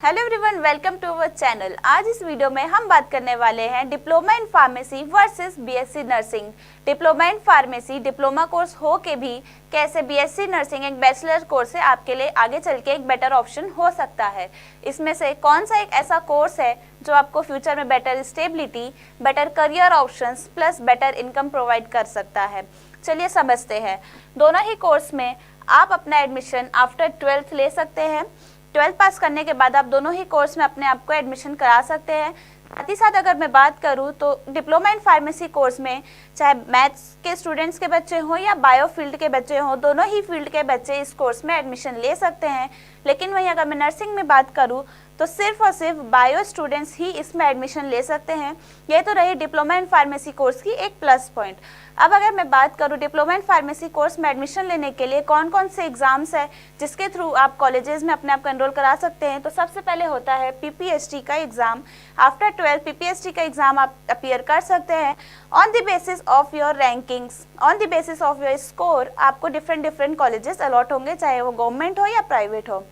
Hello everyone, welcome to our channel. आज इस video में हम बात करने वाले हैं diploma in pharmacy versus BSc nursing. Diploma in pharmacy diploma course हो के भी कैसे बीएससी नर्सिंग एक बैचलर कोर्स है आपके लिए आगे चल के एक बेटर ऑप्शन हो सकता है। इसमें से कौन सा एक ऐसा कोर्स है जो आपको फ्यूचर में better stability, better career options plus better income provide कर सकता है। चलिए समझते हैं। दोनों ही कोर्स में आप अपना एडमिशन आफ्टर 12th ले सकते हैं। 12th पास करने के बाद आप दोनों ही कोर्स में अपने आप को एडमिशन करा सकते हैं। साथ ही साथ अगर मैं बात करूं तो डिप्लोमा इन फार्मेसी कोर्स में चाहे मैथ्स के स्टूडेंट्स के बच्चे हों या बायो फील्ड के बच्चे हों, दोनों ही फील्ड के बच्चे इस कोर्स में एडमिशन ले सकते हैं। लेकिन वहीं अगर मैं नर्सिंग में बात करूं तो सिर्फ और सिर्फ बायो स्टूडेंट्स ही इसमें एडमिशन ले सकते हैं। ये तो रही डिप्लोमा इन फार्मेसी कोर्स की एक प्लस पॉइंट। अब अगर मैं बात करूं डिप्लोमा इन फार्मेसी कोर्स में एडमिशन लेने के लिए कौन कौन से एग्जाम्स है जिसके थ्रू आप कॉलेजेस में अपने आप को एनरोल करा सकते हैं, तो सबसे पहले होता है पीपीएचटी का एग्जाम। आफ्टर 12th पीपीएचटी का एग्जाम आप अपीयर कर सकते हैं। On the basis of your rankings, on the basis of your score आपको डिफरेंट कॉलेजेस अलॉट होंगे, चाहे वो गवर्नमेंट हो या प्राइवेट हो।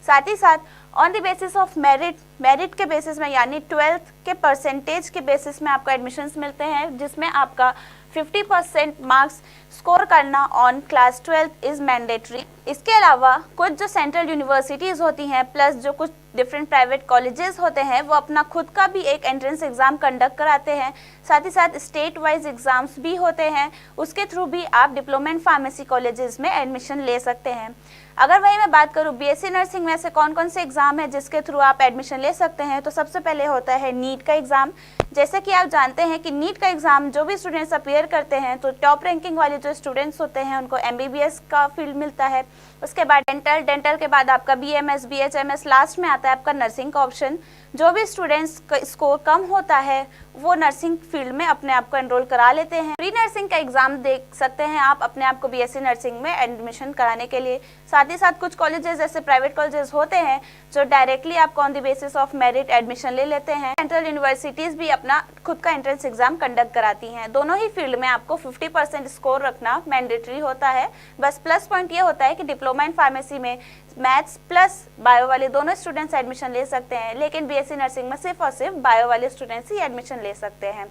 साथ ही साथ on the basis of merit के बेसिस में यानी 12th के परसेंटेज के बेसिस में आपको एडमिशन्स मिलते हैं, जिसमें आपका 50% मार्क्स स्कोर करना on class 12th is mandatory. इसके अलावा कुछ जो सेंट्रल यूनिवर्सिटीज़ होती हैं प्लस जो कुछ डिफरेंट प्राइवेट कॉलेजेस होते हैं वो अपना खुद का भी एक एंट्रेंस एग्ज़ाम कंडक्ट कराते हैं। साथ ही साथ स्टेट वाइज एग्ज़ाम्स भी होते हैं, उसके थ्रू भी आप डिप्लोमा इन फार्मेसी कॉलेजेस में एडमिशन ले सकते हैं। अगर वही मैं बात करूँ बीएससी नर्सिंग में से कौन कौन से एग्ज़ाम है जिसके थ्रू आप एडमिशन ले सकते हैं, तो सबसे पहले होता है नीट का एग्ज़ाम। जैसे कि आप जानते हैं कि नीट का एग्ज़ाम जो भी स्टूडेंट्स अपीयर करते हैं तो टॉप रैंकिंग वाले जो स्टूडेंट्स होते हैं उनको एमबीबीएस का फील्ड मिलता है। उसके बाद डेंटल के बाद आपका बीएमएस, बीएचएमएस, लास्ट में आता है आपका नर्सिंग का ऑप्शन। जो भी स्टूडेंट्स का स्कोर कम होता है वो नर्सिंग फील्ड में अपने आप को एनरोल करा लेते हैं। प्री नर्सिंग का एग्जाम देख सकते हैं आप अपने आप को बीएससी नर्सिंग में एडमिशन कराने के लिए। साथ ही साथ कुछ कॉलेजेस जैसे प्राइवेट कॉलेजेस होते हैं जो डायरेक्टली आपको on the basis of merit admission ले लेते हैं। सेंट्रल यूनिवर्सिटीज़ भी अपना खुद का एंट्रेंस एग्जाम कंडक्ट कराती हैं। दोनों ही फील्ड में आपको 50% स्कोर रखना मैंडेटरी होता है। बस प्लस पॉइंट ये होता है कि डिप्लोमा इन फार्मेसी में मैथ्स प्लस बायो वाले दोनों स्टूडेंट्स एडमिशन ले सकते हैं, लेकिन बीएससी नर्सिंग में सिर्फ और सिर्फ बायो वाले स्टूडेंट्स ही एडमिशन ले सकते हैं।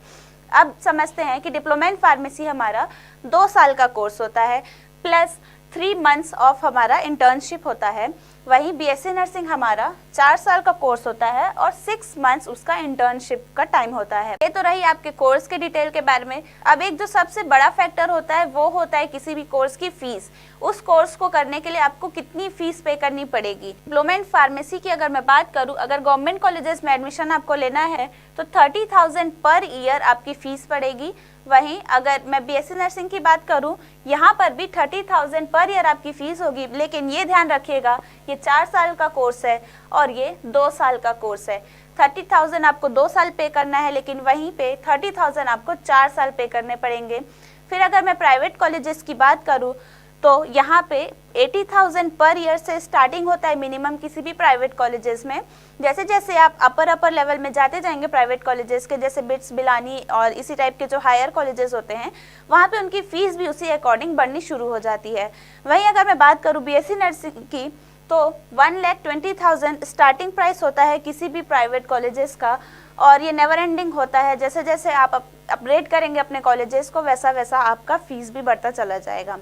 अब समझते हैं कि डिप्लोमा इन फार्मेसी हमारा 2 साल का कोर्स होता है प्लस 3 मंथ्स ऑफ हमारा इंटर्नशिप होता है। वहीं बीएससी नर्सिंग हमारा 4 साल का कोर्स होता है और 6 मंथ्स उसका इंटर्नशिप का टाइम होता है। ये तो रही आपके कोर्स के डिटेल के बारे में। अब एक जो सबसे बड़ा फैक्टर होता है वो होता है किसी भी कोर्स की फीस। उस कोर्स को करने के लिए आपको कितनी फीस पे करनी पड़ेगी। डिप्लोमा इन फार्मेसी की अगर मैं बात करूँ, अगर गवर्नमेंट कॉलेजेस में एडमिशन आपको लेना है तो 30,000 पर ईयर आपकी फीस पड़ेगी। वहीं अगर मैं बीएससी नर्सिंग की बात करूं, यहाँ पर भी 30,000 पर ईयर आपकी फीस होगी। लेकिन ये ध्यान रखिएगा ये 4 साल का कोर्स है और ये 2 साल का कोर्स है। 30,000 आपको 2 साल पे करना है, लेकिन वहीं पे 30,000 आपको 4 साल पे करने पड़ेंगे। फिर अगर मैं प्राइवेट कॉलेजेस की बात करूँ तो यहाँ पे 80,000 पर ईयर से स्टार्टिंग होता है मिनिमम किसी भी प्राइवेट कॉलेजेस में। जैसे जैसे आप अपर लेवल में जाते जाएंगे प्राइवेट कॉलेजेस के, जैसे बिट्स, बिलानी और इसी टाइप के जो हायर कॉलेजेस होते हैं, वहाँ पे उनकी फ़ीस भी उसी अकॉर्डिंग बढ़नी शुरू हो जाती है। वहीं अगर मैं बात करूँ बीएससी नर्सिंग की तो 1,20,000 स्टार्टिंग प्राइस होता है किसी भी प्राइवेट कॉलेजेस का, और ये नेवर एंडिंग होता है। जैसे जैसे आप अपग्रेड करेंगे अपने कॉलेजेस को वैसा वैसा आपका फ़ीस भी बढ़ता चला जाएगा।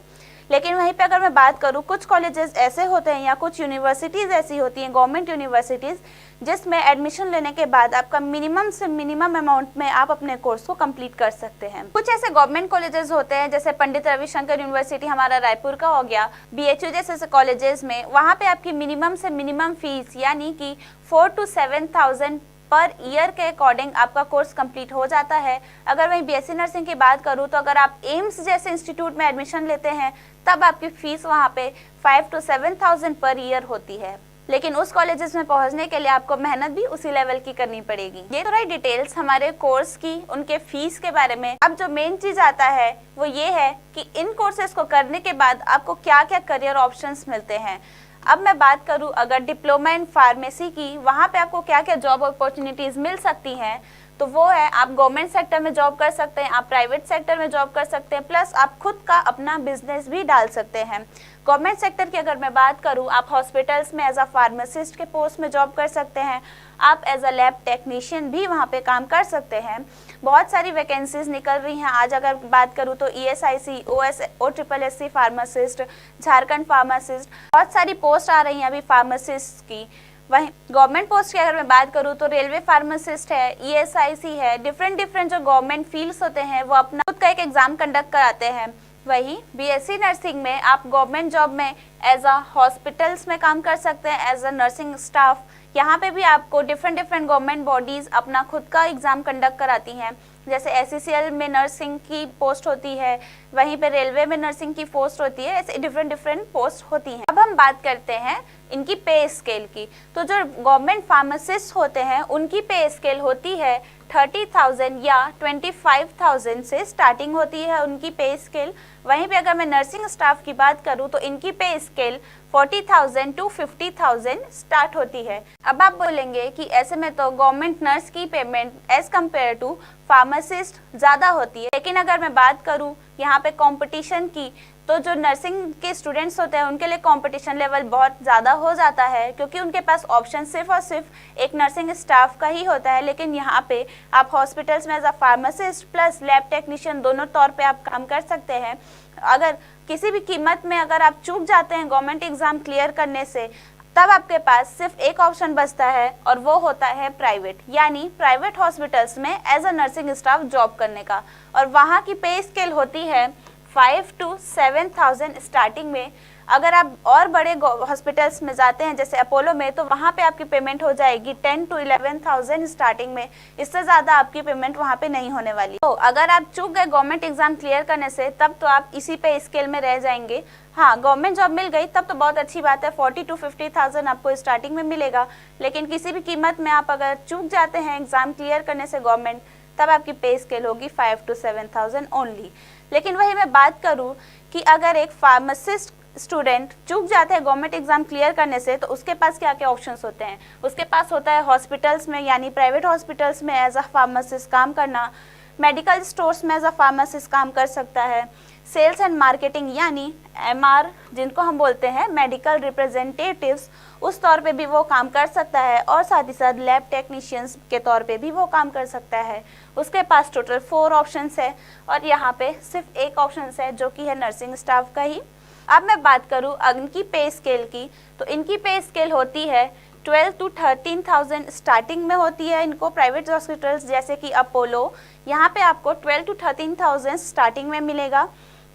लेकिन वहीं पे अगर मैं बात करूँ, कुछ कॉलेजेस ऐसे होते हैं या कुछ यूनिवर्सिटीज़ ऐसी होती हैं, गवर्नमेंट यूनिवर्सिटीज़, जिसमें एडमिशन लेने के बाद आपका मिनिमम से मिनिमम अमाउंट में आप अपने कोर्स को कंप्लीट कर सकते हैं। कुछ ऐसे गवर्नमेंट कॉलेजेस होते हैं जैसे पंडित रविशंकर यूनिवर्सिटी हमारा रायपुर का हो गया, बीएचयू जैसे कॉलेजेस में, वहाँ पे आपकी मिनिमम से मिनिमम फीस यानी कि 4,000 to 7,000 पर ईयर के अकॉर्डिंग आपका कोर्स कंप्लीट हो जाता है। अगर वहीं बीएससी नर्सिंग की बात करूँ तो अगर आप एम्स जैसे इंस्टीट्यूट में एडमिशन लेते हैं तब आपकी फ़ीस वहाँ पे 5,000 to 7,000 पर ईयर होती है। लेकिन उस कॉलेजेस में पहुँचने के लिए आपको मेहनत भी उसी लेवल की करनी पड़ेगी। ये तो रही डिटेल्स हमारे कोर्स की, उनके फीस के बारे में। अब जो मेन चीज़ आता है वो ये है कि इन कोर्सेज को करने के बाद आपको क्या क्या करियर ऑप्शंस मिलते हैं। अब मैं बात करूं अगर डिप्लोमा इन फार्मेसी की, वहाँ पे आपको क्या क्या जॉब अपॉर्चुनिटीज़ मिल सकती हैं, तो वो है आप गवर्नमेंट सेक्टर में जॉब कर सकते हैं, आप प्राइवेट सेक्टर में जॉब कर सकते हैं, प्लस आप खुद का अपना बिजनेस भी डाल सकते हैं। गवर्नमेंट सेक्टर की अगर मैं बात करूं, आप हॉस्पिटल्स में एज अ फार्मासिस्ट के पोस्ट में जॉब कर सकते हैं, आप एज अ लैब टेक्नीशियन भी वहां पे काम कर सकते हैं। बहुत सारी वैकेंसीज निकल रही हैं। आज अगर बात करूं तो ESIC, OSSC pharmacist, Jharkhand pharmacist, बहुत सारी पोस्ट आ रही हैं अभी फार्मासिस्ट की। वहीं गवर्नमेंट पोस्ट की अगर मैं बात करूं तो रेलवे फार्मासिस्ट है, ESIC है, डिफरेंट जो गवर्नमेंट फील्ड्स होते हैं वो अपना खुद का एक एग्जाम कंडक्ट कराते हैं। वहीं BSc नर्सिंग में आप गवर्नमेंट जॉब में एज अ हॉस्पिटल्स में काम कर सकते हैं एज अ नर्सिंग स्टाफ। यहाँ पे भी आपको डिफरेंट गवर्नमेंट बॉडीज अपना खुद का एग्जाम कंडक्ट कराती हैं, जैसे SCCL में नर्सिंग की पोस्ट होती है, वहीं पे रेलवे में नर्सिंग की पोस्ट होती है, ऐसे डिफरेंट पोस्ट होती हैं। अब हम बात करते हैं इनकी पे स्केल की। तो जो गवर्नमेंट फार्मासिस्ट होते हैं उनकी पे स्केल होती है 30,000 या 25,000 से स्टार्टिंग होती है उनकी पे स्केल। वहीं पे अगर मैं नर्सिंग स्टाफ की बात करूं तो इनकी पे स्केल 40,000 to 50,000 स्टार्ट होती है। अब आप बोलेंगे कि ऐसे में तो गवर्नमेंट नर्स की payment as compare to pharmacist ज़्यादा होती है, लेकिन अगर मैं बात करूं यहाँ पे कंपटीशन की, तो जो नर्सिंग के स्टूडेंट्स होते हैं उनके लिए कंपटीशन लेवल बहुत ज़्यादा हो जाता है, क्योंकि उनके पास ऑप्शन सिर्फ और सिर्फ एक नर्सिंग स्टाफ का ही होता है। लेकिन यहाँ पे आप हॉस्पिटल्स में as a pharmacist plus lab technician दोनों तौर पे आप काम कर सकते हैं। अगर किसी भी कीमत में अगर आप चूक जाते हैं गवर्नमेंट एग्जाम क्लियर करने से, तब आपके पास सिर्फ एक ऑप्शन बचता है और वो होता है प्राइवेट, यानी प्राइवेट हॉस्पिटल्स में as a nursing staff job करने का। और वहाँ की पे स्केल होती है 5 to 7,000 स्टार्टिंग में। अगर आप और बड़े हॉस्पिटल्स में जाते हैं जैसे अपोलो में, तो वहाँ पे आपकी पेमेंट हो जाएगी 10 to 11,000 स्टार्टिंग में। इससे ज़्यादा आपकी पेमेंट वहाँ पे नहीं होने वाली। तो अगर आप चूक गए गवर्नमेंट एग्जाम क्लियर करने से, तब तो आप इसी पे स्केल में रह जाएंगे। हाँ, गवर्नमेंट जॉब मिल गई तब तो बहुत अच्छी बात है, 40 to 50,000 आपको स्टार्टिंग में मिलेगा। लेकिन किसी भी कीमत में आप अगर चूक जाते हैं एग्जाम क्लियर करने से गवर्नमेंट, तब आपकी पे स्केल होगी 5 to 7,000 ओनली। लेकिन वही मैं बात करूँ कि अगर एक फार्मासिस्ट स्टूडेंट चूक जाते हैं गवर्नमेंट एग्जाम क्लियर करने से, तो उसके पास क्या क्या ऑप्शंस होते हैं। उसके पास होता है हॉस्पिटल्स में, यानी प्राइवेट हॉस्पिटल्स में एज अ फार्मासिस्ट काम करना, मेडिकल स्टोर्स में एज अ फार्मासिस्ट काम कर सकता है, सेल्स एंड मार्केटिंग यानी MR जिनको हम बोलते हैं मेडिकल रिप्रेजेंटेटिव्स, उस तौर पे भी वो काम कर सकता है, और साथ ही साथ लैब टेक्नीशियंस के तौर पे भी वो काम कर सकता है। उसके पास टोटल 4 ऑप्शंस है और यहाँ पे सिर्फ एक ऑप्शन है जो कि है नर्सिंग स्टाफ का ही। अब मैं बात करूँ इनकी पे स्केल की, तो इनकी पे स्केल होती है 12 to 13,000 स्टार्टिंग में होती है इनको। प्राइवेट हॉस्पिटल्स जैसे कि अपोलो, यहाँ पे आपको 12 to 13,000 स्टार्टिंग में मिलेगा।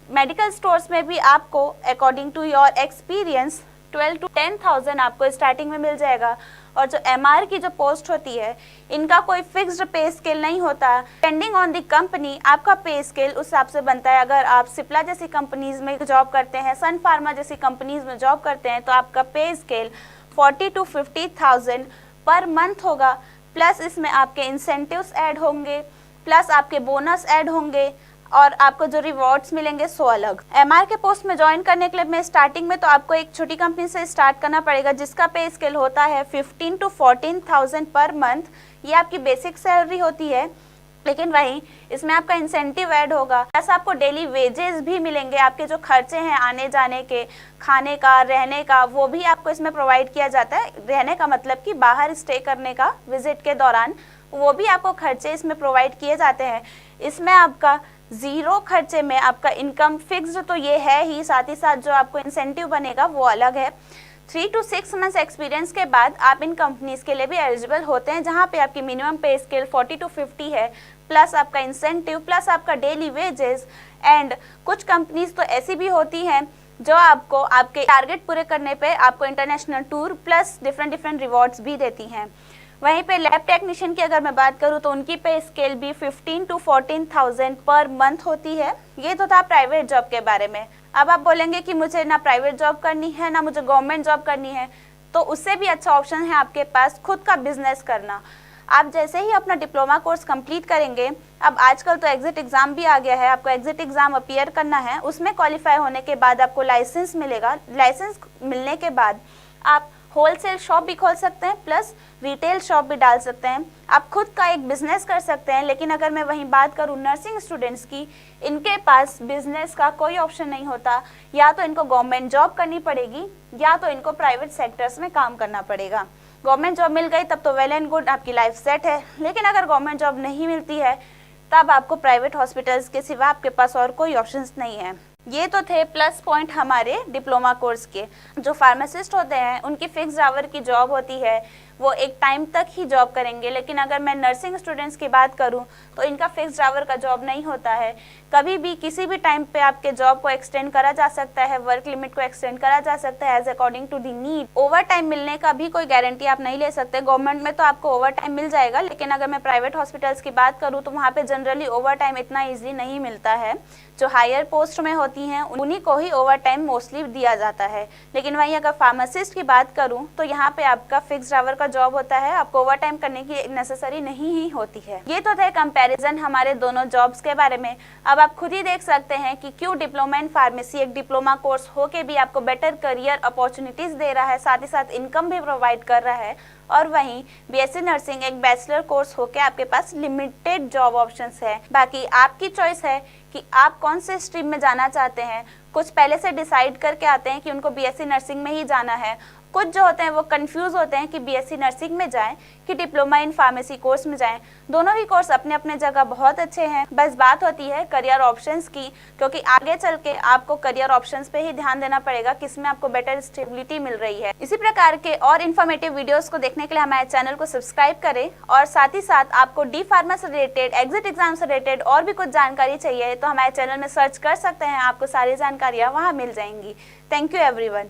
मेडिकल स्टोर्स में भी आपको according to your experience 12 to 10,000 आपको स्टार्टिंग में मिल जाएगा। और जो MR की जो पोस्ट होती है, इनका कोई फिक्स्ड पे स्केल नहीं होता, डिपेंडिंग ऑन द कंपनी आपका पे स्केल उस हिसाब से बनता है। अगर आप सिप्ला जैसी कंपनीज में जॉब करते हैं, सन फार्मा जैसी कंपनीज में जॉब करते हैं, तो आपका पे स्केल 40 to 50,000 पर मंथ होगा। प्लस इसमें आपके इंसेंटिव्स ऐड होंगे, प्लस आपके बोनस ऐड होंगे, और आपको जो रिवॉर्ड्स मिलेंगे सो अलग। MR के पोस्ट में ज्वाइन करने के लिए में स्टार्टिंग में तो आपको एक छोटी कंपनी से स्टार्ट करना पड़ेगा, जिसका पे स्केल होता है 15 to 14,000 पर मंथ। ये आपकी बेसिक सैलरी होती है, लेकिन वहीं इसमें आपका इंसेंटिव ऐड होगा, प्लस आपको डेली वेजेस भी मिलेंगे। आपके जो खर्चे हैं आने जाने के, खाने का, रहने का, वो भी आपको इसमें प्रोवाइड किया जाता है। रहने का मतलब कि बाहर स्टे करने का विजिट के दौरान, वो भी आपको खर्चे इसमें प्रोवाइड किए जाते हैं। इसमें आपका 0 खर्चे में आपका इनकम फिक्स्ड तो ये है ही, साथ ही साथ जो आपको इंसेंटिव बनेगा वो अलग है। 3 to 6 मंथ्स एक्सपीरियंस के बाद आप इन कंपनीज के लिए भी एलिजिबल होते हैं, जहाँ पे आपकी मिनिमम पे स्केल 40 to 50 है, प्लस आपका इंसेंटिव, प्लस आपका डेली वेजेस। एंड कुछ कंपनीज तो ऐसी भी होती हैं जो आपको आपके टारगेट पूरे करने पे आपको international tour plus different rewards भी देती हैं। वहीं पे लैब टेक्नीशियन की अगर मैं बात करूं तो उनकी पे स्केल भी 15 to 14,000 पर मंथ होती है। ये तो था प्राइवेट जॉब के बारे में। अब आप बोलेंगे कि मुझे ना प्राइवेट जॉब करनी है ना मुझे गवर्नमेंट जॉब करनी है, तो उससे भी अच्छा ऑप्शन है आपके पास खुद का बिजनेस करना। आप जैसे ही अपना डिप्लोमा कोर्स कंप्लीट करेंगे, अब आजकल तो एग्जिट एग्जाम भी आ गया है, आपको एग्जिट एग्जाम अपीयर करना है, उसमें क्वालिफाई होने के बाद आपको लाइसेंस मिलेगा। लाइसेंस मिलने के बाद आप होलसेल शॉप भी खोल सकते हैं प्लस रिटेल शॉप भी डाल सकते हैं। आप खुद का एक बिजनेस कर सकते हैं। लेकिन अगर मैं वहीं बात करूं नर्सिंग स्टूडेंट्स की, इनके पास बिजनेस का कोई ऑप्शन नहीं होता। या तो इनको गवर्नमेंट जॉब करनी पड़ेगी या तो इनको प्राइवेट सेक्टर्स में काम करना पड़ेगा। गवर्नमेंट जॉब मिल गई तब तो वेल एंड गुड, आपकी लाइफ सेट है। लेकिन अगर गवर्नमेंट जॉब नहीं मिलती है तब आपको प्राइवेट हॉस्पिटल्स के सिवा आपके पास और कोई ऑप्शंस नहीं है। ये तो थे प्लस पॉइंट हमारे डिप्लोमा कोर्स के। जो फार्मासिस्ट होते हैं उनकी फिक्स्ड आवर की जॉब होती है, वो एक टाइम तक ही जॉब करेंगे। लेकिन अगर मैं नर्सिंग स्टूडेंट्स की बात करूं तो इनका फिक्स्ड आवर का जॉब नहीं होता है। कभी भी किसी भी टाइम पे आपके जॉब को एक्सटेंड करा जा सकता है, वर्क लिमिट को एक्सटेंड करा जा सकता है as according to the need. Over time मिलने का भी कोई गारंटी आप नहीं ले सकते। गवर्नमेंट में तो आपको ओवर टाइम मिल जाएगा, लेकिन अगर मैं प्राइवेट हॉस्पिटल्स की बात करूँ तो वहाँ पे जनरली ओवर टाइम इतना ईजिली नहीं मिलता है। जो हायर पोस्ट में होती हैं उन्हीं को ही ओवर टाइम मोस्टली दिया जाता है। लेकिन वहीं अगर फार्मासिस्ट की बात करूं तो यहाँ पे आपका फिक्स्ड आवर का जॉब होता है, आपको ओवर टाइम करने की नेसेसरी नहीं ही होती है। ये तो थे कंपैरिजन हमारे दोनों जॉब्स के बारे में। अब आप खुद ही देख सकते हैं कि क्यों डिप्लोमा इन फार्मेसी एक डिप्लोमा कोर्स होके भी आपको बेटर करियर अपॉर्चुनिटीज दे रहा है, साथ ही साथ इनकम भी प्रोवाइड कर रहा है। और वहीं बीएससी नर्सिंग एक बैचलर कोर्स होके आपके पास लिमिटेड जॉब ऑप्शंस है। बाकी आपकी चॉइस है कि आप कौन से स्ट्रीम में जाना चाहते हैं। कुछ पहले से डिसाइड करके आते हैं कि उनको बीएससी नर्सिंग में ही जाना है। कुछ जो होते हैं वो कंफ्यूज होते हैं कि बीएससी नर्सिंग में जाएं कि डिप्लोमा इन फार्मेसी कोर्स में जाएं। दोनों ही कोर्स अपने अपने जगह बहुत अच्छे हैं। बस बात होती है करियर ऑप्शंस की, क्योंकि आगे चल के आपको करियर ऑप्शंस पे ही ध्यान देना पड़ेगा किसमें आपको बेटर स्टेबिलिटी मिल रही है। इसी प्रकार के और इन्फॉर्मेटिव वीडियोस को देखने के लिए हमारे चैनल को सब्सक्राइब करें। और साथ ही साथ आपको डी फार्मा से रिलेटेड, एग्जिट एग्जाम से रिलेटेड और भी कुछ जानकारी चाहिए तो हमारे चैनल में सर्च कर सकते हैं, आपको सारी जानकारियाँ वहाँ मिल जाएंगी। Thank you everyone.